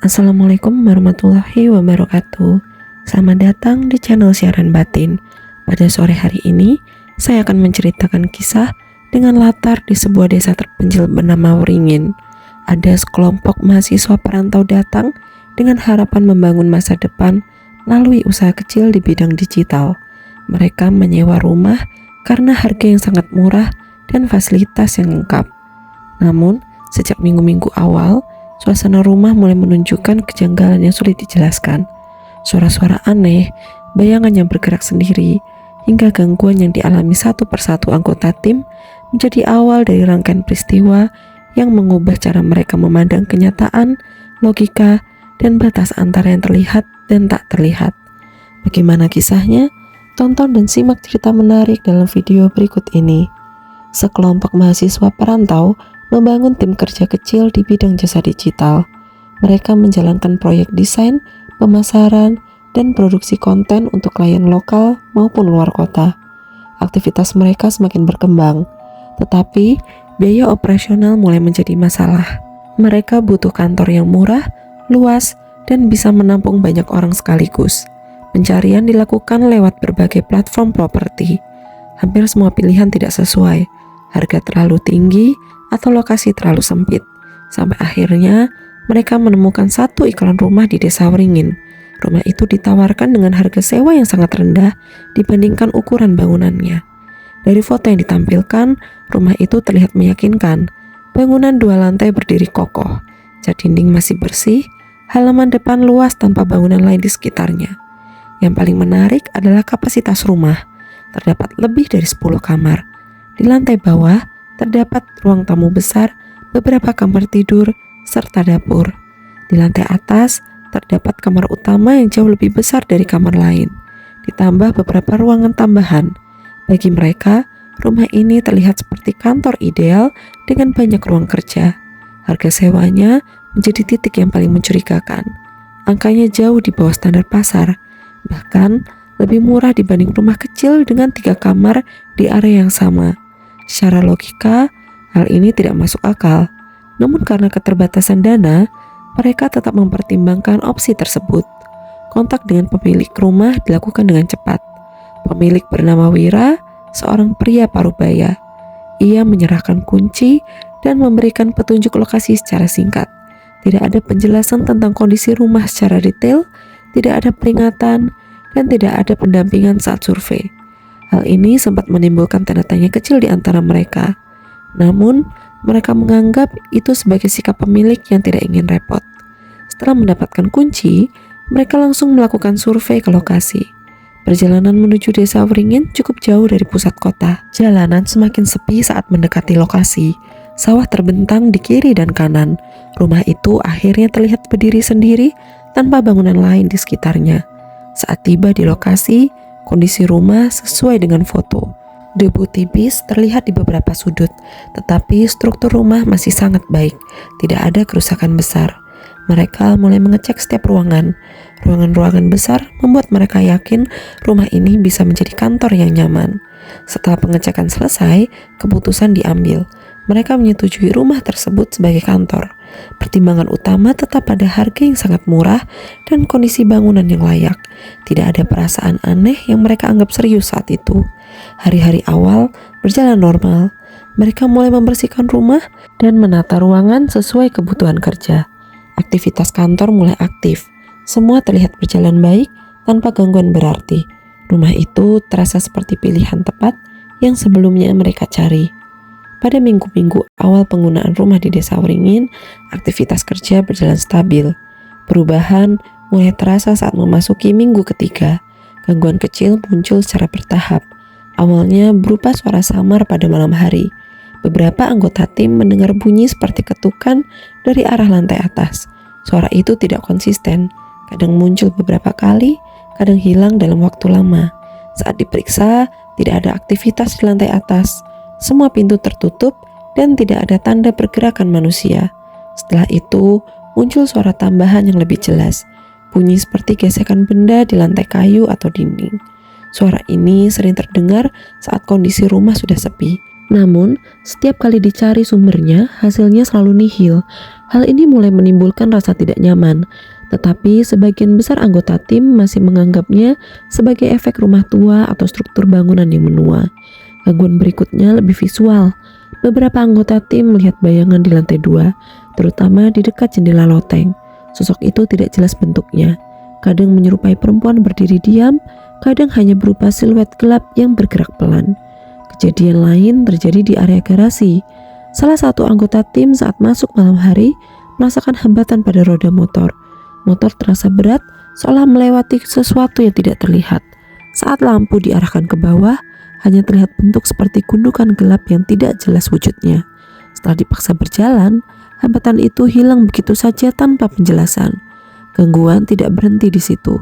Assalamualaikum warahmatullahi wabarakatuh. Selamat datang di channel Siaran Batin. Pada sore hari ini, saya akan menceritakan kisah dengan latar di sebuah desa terpencil bernama Wringin. Ada sekelompok mahasiswa perantau datang dengan harapan membangun masa depan melalui usaha kecil di bidang digital. Mereka menyewa rumah karena harga yang sangat murah dan fasilitas yang lengkap. Namun, sejak minggu-minggu awal, suasana rumah mulai menunjukkan kejanggalan yang sulit dijelaskan. Suara-suara aneh, bayangan yang bergerak sendiri, hingga gangguan yang dialami satu persatu anggota tim menjadi awal dari rangkaian peristiwa yang mengubah cara mereka memandang kenyataan, logika, dan batas antara yang terlihat dan tak terlihat. Bagaimana kisahnya? Tonton dan simak cerita menarik dalam video berikut ini. Sekelompok mahasiswa perantau membangun tim kerja kecil di bidang jasa digital. Mereka menjalankan proyek desain, pemasaran, dan produksi konten untuk klien lokal maupun luar kota. Aktivitas mereka semakin berkembang, tetapi biaya operasional mulai menjadi masalah. Mereka butuh kantor yang murah, luas, dan bisa menampung banyak orang sekaligus. Pencarian dilakukan lewat berbagai platform properti. Hampir semua pilihan tidak sesuai, harga terlalu tinggi, atau lokasi terlalu sempit. Sampai akhirnya mereka menemukan satu iklan rumah di desa Wringin. Rumah itu ditawarkan dengan harga sewa yang sangat rendah dibandingkan ukuran bangunannya. Dari foto yang ditampilkan, rumah itu terlihat meyakinkan. Bangunan 2 lantai berdiri kokoh, cat dinding masih bersih, halaman depan luas tanpa bangunan lain di sekitarnya. Yang paling menarik adalah kapasitas rumah. Terdapat lebih dari 10 kamar. Di lantai bawah terdapat ruang tamu besar, beberapa kamar tidur, serta dapur. Di lantai atas terdapat kamar utama yang jauh lebih besar dari kamar lain, ditambah beberapa ruangan tambahan. Bagi mereka, rumah ini terlihat seperti kantor ideal dengan banyak ruang kerja. Harga sewanya menjadi titik yang paling mencurigakan. Angkanya jauh di bawah standar pasar, bahkan lebih murah dibanding rumah kecil dengan 3 kamar di area yang sama. Secara logika, hal ini tidak masuk akal. Namun karena keterbatasan dana, mereka tetap mempertimbangkan opsi tersebut. Kontak dengan pemilik rumah dilakukan dengan cepat. Pemilik bernama Wira, seorang pria parubaya. Ia menyerahkan kunci dan memberikan petunjuk lokasi secara singkat. Tidak ada penjelasan tentang kondisi rumah secara detail, tidak ada peringatan, dan tidak ada pendampingan saat survei. Hal ini sempat menimbulkan tanda tanya kecil di antara mereka. Namun, mereka menganggap itu sebagai sikap pemilik yang tidak ingin repot. Setelah mendapatkan kunci, mereka langsung melakukan survei ke lokasi. Perjalanan menuju desa Wringin cukup jauh dari pusat kota. Jalanan semakin sepi saat mendekati lokasi. Sawah terbentang di kiri dan kanan. Rumah itu akhirnya terlihat berdiri sendiri tanpa bangunan lain di sekitarnya. Saat tiba di lokasi, kondisi rumah sesuai dengan foto. Debu tipis terlihat di beberapa sudut, tetapi struktur rumah masih sangat baik. Tidak ada kerusakan besar. Mereka mulai mengecek setiap ruangan. Ruangan-ruangan besar membuat mereka yakin rumah ini bisa menjadi kantor yang nyaman. Setelah pengecekan selesai, keputusan diambil. Mereka menyetujui rumah tersebut sebagai kantor. Pertimbangan utama tetap pada harga yang sangat murah dan kondisi bangunan yang layak. Tidak ada perasaan aneh yang mereka anggap serius saat itu. Hari-hari awal berjalan normal. Mereka mulai membersihkan rumah dan menata ruangan sesuai kebutuhan kerja. Aktivitas kantor mulai aktif. Semua terlihat berjalan baik tanpa gangguan berarti. Rumah itu terasa seperti pilihan tepat yang sebelumnya mereka cari. Pada minggu-minggu awal penggunaan rumah di desa Wringin, aktivitas kerja berjalan stabil. Perubahan mulai terasa saat memasuki minggu ketiga. Gangguan kecil muncul secara bertahap. Awalnya berupa suara samar pada malam hari. Beberapa anggota tim mendengar bunyi seperti ketukan dari arah lantai atas. Suara itu tidak konsisten, kadang muncul beberapa kali, kadang hilang dalam waktu lama. Saat diperiksa, tidak ada aktivitas di lantai atas. Semua pintu tertutup dan tidak ada tanda pergerakan manusia. Setelah itu, muncul suara tambahan yang lebih jelas. Bunyi seperti gesekan benda di lantai kayu atau dinding. Suara ini sering terdengar saat kondisi rumah sudah sepi. Namun, setiap kali dicari sumbernya, hasilnya selalu nihil. Hal ini mulai menimbulkan rasa tidak nyaman, tetapi sebagian besar anggota tim masih menganggapnya sebagai efek rumah tua atau struktur bangunan yang menua. Gangguan berikutnya lebih visual. Beberapa anggota tim melihat bayangan di lantai 2, terutama di dekat jendela loteng. Sosok itu tidak jelas bentuknya. Kadang menyerupai perempuan berdiri diam, kadang hanya berupa siluet gelap yang bergerak pelan. Kejadian lain terjadi di area garasi. Salah satu anggota tim saat masuk malam hari merasakan hambatan pada roda motor. Motor terasa berat, seolah melewati sesuatu yang tidak terlihat. Saat lampu diarahkan ke bawah, hanya terlihat bentuk seperti gundukan gelap yang tidak jelas wujudnya. Setelah dipaksa berjalan, hambatan itu hilang begitu saja tanpa penjelasan. Gangguan tidak berhenti di situ.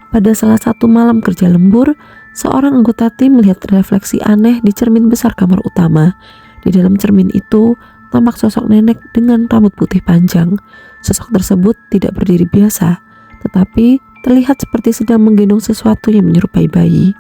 Pada salah satu malam kerja lembur, seorang anggota tim melihat refleksi aneh di cermin besar kamar utama. Di dalam cermin itu tampak sosok nenek dengan rambut putih panjang. Sosok tersebut tidak berdiri biasa, tetapi terlihat seperti sedang menggendong sesuatu yang menyerupai bayi.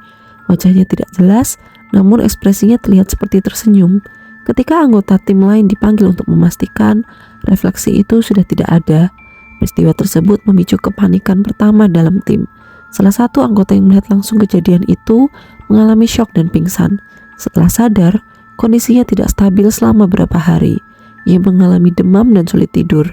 Wajahnya tidak jelas, namun ekspresinya terlihat seperti tersenyum. Ketika anggota tim lain dipanggil untuk memastikan, refleksi itu sudah tidak ada. Peristiwa tersebut memicu kepanikan pertama dalam tim. Salah satu anggota yang melihat langsung kejadian itu mengalami syok dan pingsan. Setelah sadar, kondisinya tidak stabil selama beberapa hari. Ia mengalami demam dan sulit tidur.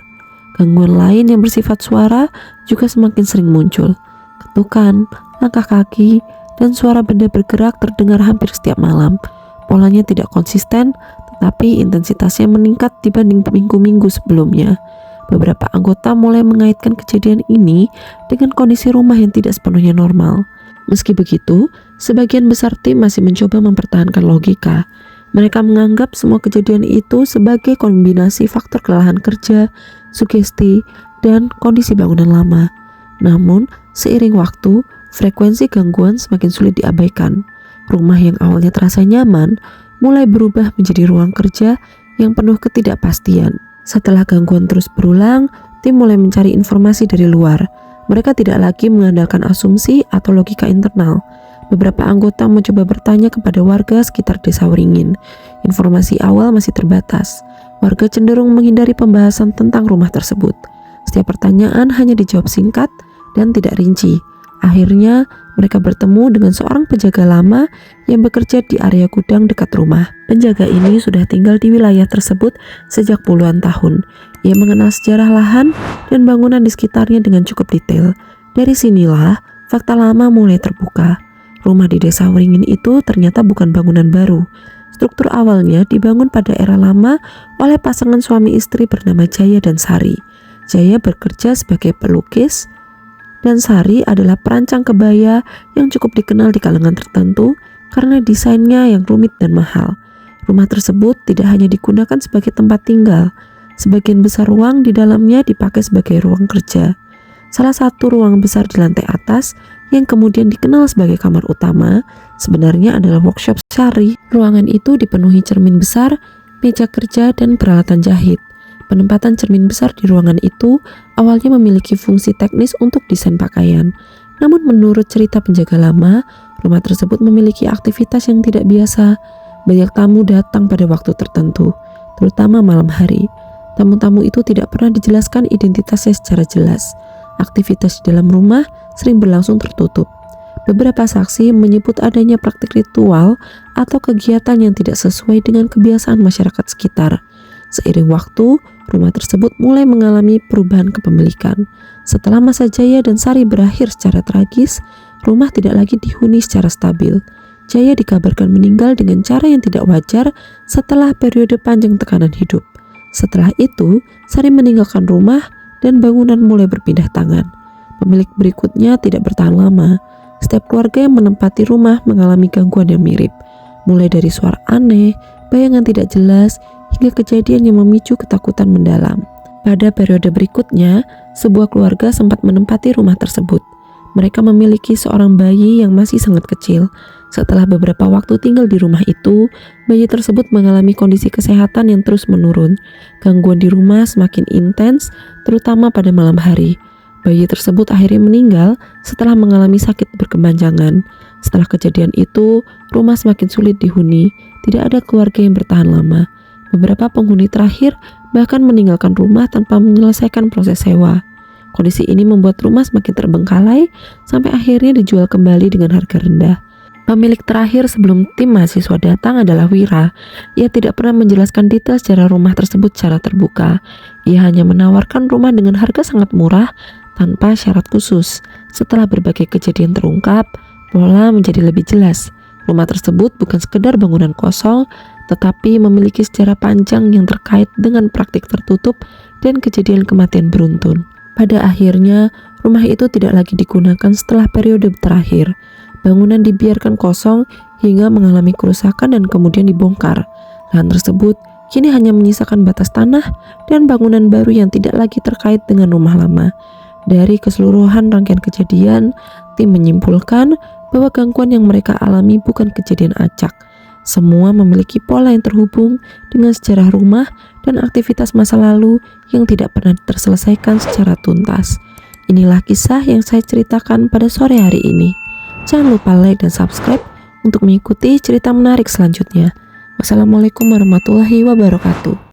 Gangguan lain yang bersifat suara juga semakin sering muncul. Ketukan, langkah kaki, dan suara benda bergerak terdengar hampir setiap malam. Polanya tidak konsisten, tetapi intensitasnya meningkat dibanding minggu-minggu sebelumnya. Beberapa anggota mulai mengaitkan kejadian ini dengan kondisi rumah yang tidak sepenuhnya normal. Meski begitu, sebagian besar tim masih mencoba mempertahankan logika. Mereka menganggap semua kejadian itu sebagai kombinasi faktor kelelahan kerja, sugesti, dan kondisi bangunan lama. Namun, seiring waktu, frekuensi gangguan semakin sulit diabaikan. Rumah yang awalnya terasa nyaman mulai berubah menjadi ruang kerja yang penuh ketidakpastian. Setelah gangguan terus berulang, tim mulai mencari informasi dari luar. Mereka tidak lagi mengandalkan asumsi atau logika internal. Beberapa anggota mencoba bertanya kepada warga sekitar desa Wringin. Informasi awal masih terbatas. Warga cenderung menghindari pembahasan tentang rumah tersebut. Setiap pertanyaan hanya dijawab singkat dan tidak rinci. Akhirnya, mereka bertemu dengan seorang penjaga lama yang bekerja di area gudang dekat rumah. Penjaga ini sudah tinggal di wilayah tersebut sejak puluhan tahun. Ia mengenal sejarah lahan dan bangunan di sekitarnya dengan cukup detail. Dari sinilah, fakta lama mulai terbuka. Rumah di desa Wringin itu ternyata bukan bangunan baru. Struktur awalnya dibangun pada era lama oleh pasangan suami istri bernama Jaya dan Sari. Jaya bekerja sebagai pelukis dan Sari adalah perancang kebaya yang cukup dikenal di kalangan tertentu karena desainnya yang rumit dan mahal. Rumah tersebut tidak hanya digunakan sebagai tempat tinggal, sebagian besar ruang di dalamnya dipakai sebagai ruang kerja. Salah satu ruang besar di lantai atas yang kemudian dikenal sebagai kamar utama sebenarnya adalah workshop Sari. Ruangan itu dipenuhi cermin besar, meja kerja, dan peralatan jahit. Penempatan cermin besar di ruangan itu awalnya memiliki fungsi teknis untuk desain pakaian. Namun menurut cerita penjaga lama, rumah tersebut memiliki aktivitas yang tidak biasa. Banyak tamu datang pada waktu tertentu, terutama malam hari. Tamu-tamu itu tidak pernah dijelaskan identitasnya secara jelas. Aktivitas di dalam rumah sering berlangsung tertutup. Beberapa saksi menyebut adanya praktik ritual atau kegiatan yang tidak sesuai dengan kebiasaan masyarakat sekitar. Seiring waktu, rumah tersebut mulai mengalami perubahan kepemilikan. Setelah masa Jaya dan Sari berakhir secara tragis, rumah tidak lagi dihuni secara stabil. Jaya dikabarkan meninggal dengan cara yang tidak wajar setelah periode panjang tekanan hidup. Setelah itu, Sari meninggalkan rumah dan bangunan mulai berpindah tangan. Pemilik berikutnya tidak bertahan lama. Setiap keluarga yang menempati rumah mengalami gangguan yang mirip, mulai dari suara aneh, bayangan tidak jelas, hingga kejadian yang memicu ketakutan mendalam. Pada periode berikutnya, sebuah keluarga sempat menempati rumah tersebut. Mereka memiliki seorang bayi yang masih sangat kecil. Setelah beberapa waktu tinggal di rumah itu, bayi tersebut mengalami kondisi kesehatan yang terus menurun. Gangguan di rumah semakin intens, terutama pada malam hari. Bayi tersebut akhirnya meninggal setelah mengalami sakit berkepanjangan. Setelah kejadian itu, rumah semakin sulit dihuni. Tidak ada keluarga yang bertahan lama. Beberapa penghuni terakhir bahkan meninggalkan rumah tanpa menyelesaikan proses sewa. Kondisi ini membuat rumah semakin terbengkalai sampai akhirnya dijual kembali dengan harga rendah. Pemilik terakhir sebelum tim mahasiswa datang adalah Wira. Ia tidak pernah menjelaskan detail sejarah rumah tersebut secara terbuka. Ia hanya menawarkan rumah dengan harga sangat murah tanpa syarat khusus. Setelah berbagai kejadian terungkap, pola menjadi lebih jelas. Rumah tersebut bukan sekedar bangunan kosong, tetapi memiliki sejarah panjang yang terkait dengan praktik tertutup dan kejadian kematian beruntun. Pada akhirnya, rumah itu tidak lagi digunakan setelah periode terakhir. Bangunan dibiarkan kosong hingga mengalami kerusakan dan kemudian dibongkar. Lahan tersebut kini hanya menyisakan batas tanah dan bangunan baru yang tidak lagi terkait dengan rumah lama. Dari keseluruhan rangkaian kejadian, tim menyimpulkan bahwa gangguan yang mereka alami bukan kejadian acak. Semua memiliki pola yang terhubung dengan sejarah rumah dan aktivitas masa lalu yang tidak pernah terselesaikan secara tuntas. Inilah kisah yang saya ceritakan pada sore hari ini. Jangan lupa like dan subscribe untuk mengikuti cerita menarik selanjutnya. Wassalamualaikum warahmatullahi wabarakatuh.